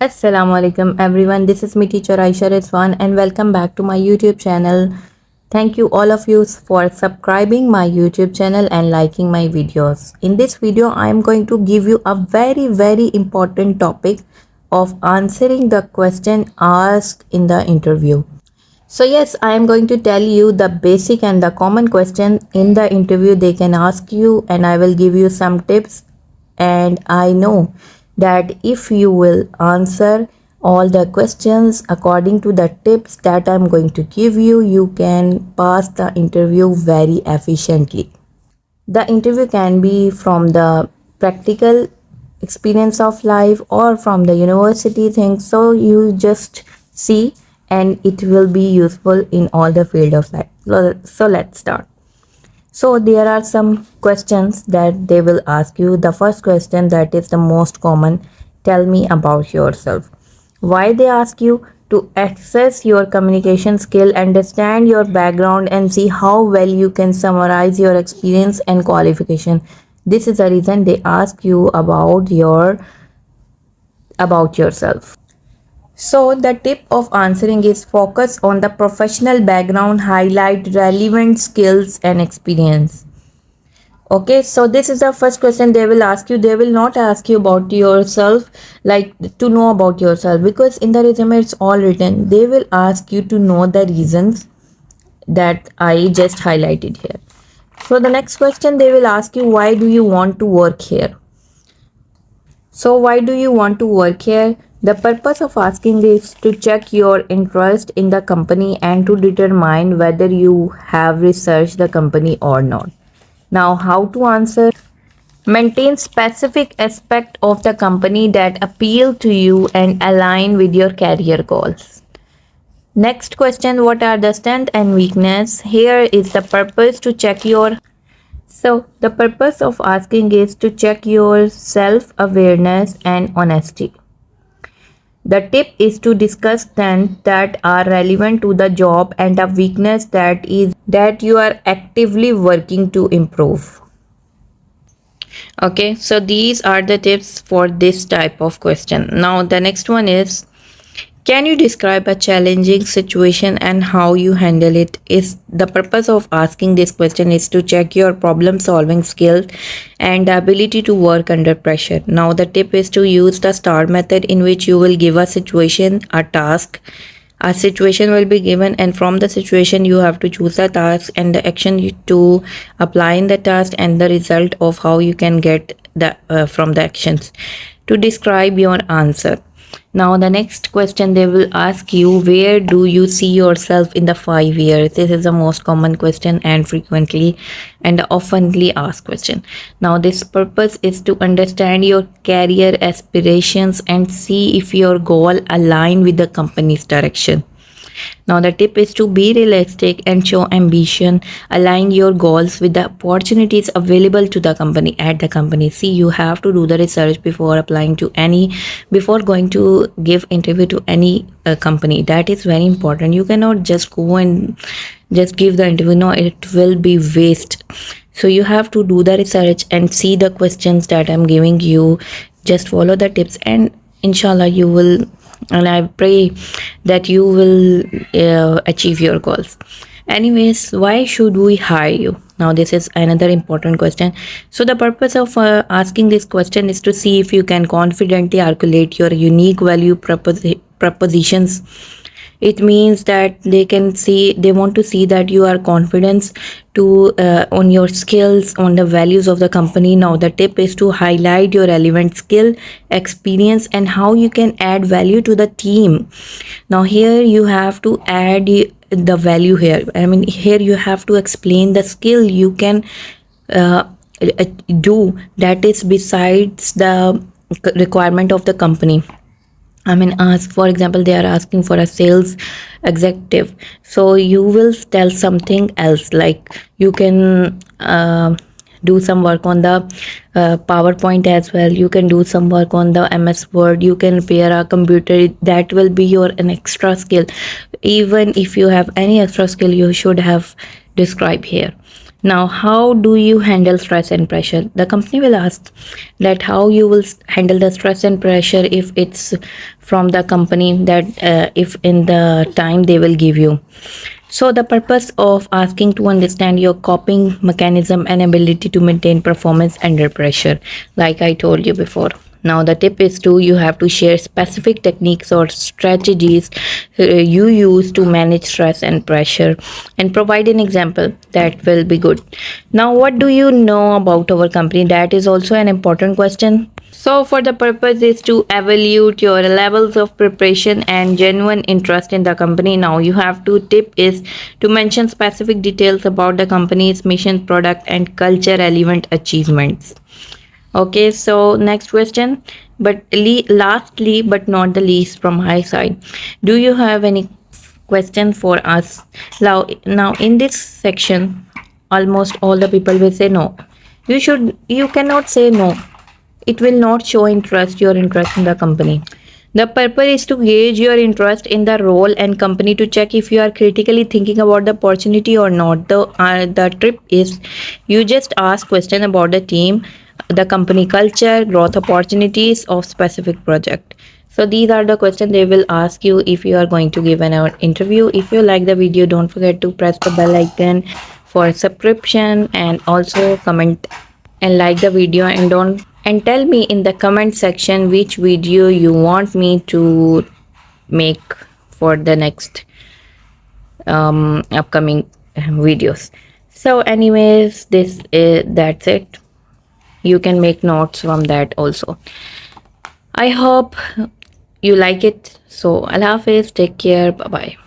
Assalamu alaikum everyone. This is me teacher AyeshaR and welcome back to my YouTube channel. Thank you all of you for subscribing my YouTube channel and liking my videos. In this video I am going to give you a very important topic of answering the question asked in the interview. So yes, I am going to tell you the basic and the common question in the interview they can ask you, and I will give you some tips. And I know that if you will answer all the questions according to the tips that I'm going to give you, you can pass the interview very efficiently. The interview can be from the practical experience of life or from the university things. So you just see, and it will be useful in all the field of life. So let's start. So there are some questions that they will ask you. The first question, that is the most common: tell me about yourself. Why they ask you? To assess your communication skill, understand your background, and see how well you can summarize your experience and qualification. This is the reason they ask you about yourself. So the tip of answering is focus on the professional background, highlight relevant skills and experience. Okay, so this is the first question they will ask you. They will not ask you about yourself, like to know about yourself, because in the resume it's all written. They will ask you to know the reasons that I just highlighted here. So the next question they will ask you, why do you want to work here? So why do you want to work here? The purpose of asking is to check your interest in the company and to determine whether you have researched the company or not. Now, how to answer? Maintain specific aspect of the company that appeal to you and align with your career goals. Next question, what are the strength and weakness? Here is the purpose to check your. So the purpose of asking is to check your self-awareness and honesty. The tip is to discuss strengths that are relevant to the job and a weakness that you are actively working to improve. Okay, so these are the tips for this type of question. Now the next one is, can you describe a challenging situation and how you handle it? Is the purpose of asking this question is to check your problem solving skills and ability to work under pressure. Now the tip is to use the STAR method, in which you will give a situation, a task. A situation will be given, and from the situation you have to choose the task and the action to apply in the task, and the result of how you can get the from the actions to describe your answer. Now the next question they will ask you, where do you see yourself in the 5 years? This is the most common question and frequently and oftenly asked question. Now this purpose is to understand your career aspirations and see if your goal align with the company's direction. Now the tip is to be realistic and show ambition. Align your goals with the opportunities available to the company at the company. See, you have to do the research before applying to before going to give interview to any company. That is very important. You cannot just go and just give the interview. No, it will be waste. So you have to do the research and see the questions that I'm giving you. Just follow the tips, and inshallah you will, and I pray that you will achieve your goals. Anyways, why should we hire you? Now this is another important question. So the purpose of asking this question is to see if you can confidently articulate your unique value propositions. It means that they want to see that you are confident to on your skills, on the values of the company. Now the tip is to highlight your relevant skill, experience, and how you can add value to the team. Now here you have to add the value here. I mean, here you have to explain the skill you can do that is besides the requirement of the company. I mean, ask, for example, they are asking for a sales executive. So you will tell something else, like you can do some work on the PowerPoint as well. You can do some work on the MS Word. You can repair a computer. That will be your an extra skill. Even if you have any extra skill, you should have described here. Now, how do you handle stress and pressure? The company will ask that how you will handle the stress and pressure if it's from the company, that if in the time they will give you. So, the purpose of asking to understand your coping mechanism and ability to maintain performance under pressure, like I told you before. Now, the tip is to you have to share specific techniques or strategies you use to manage stress and pressure and provide an example. That will be good. Now, what do you know about our company? That is also an important question. So, for the purpose is to evaluate your levels of preparation and genuine interest in the company. Now, you have to tip is to mention specific details about the company's mission, product, and culture relevant achievements. Okay, so next question, but lastly, but not the least from my side, do you have any question for us? Now in this section, almost all the people will say no. You cannot say no. It will not show your interest in the company. The purpose is to gauge your interest in the role and company to check if you are critically thinking about the opportunity or not. The trip is you just ask question about the team, the company culture, growth opportunities of specific project. So these are the questions they will ask you if you are going to give an interview. If you like the video, don't forget to press the bell icon for subscription and also comment and like the video, and don't and tell me in the comment section which video you want me to make for the next upcoming videos. So anyways, that's it. You can make notes from that also. I hope you like it. So Allah Hafiz, take care, bye bye.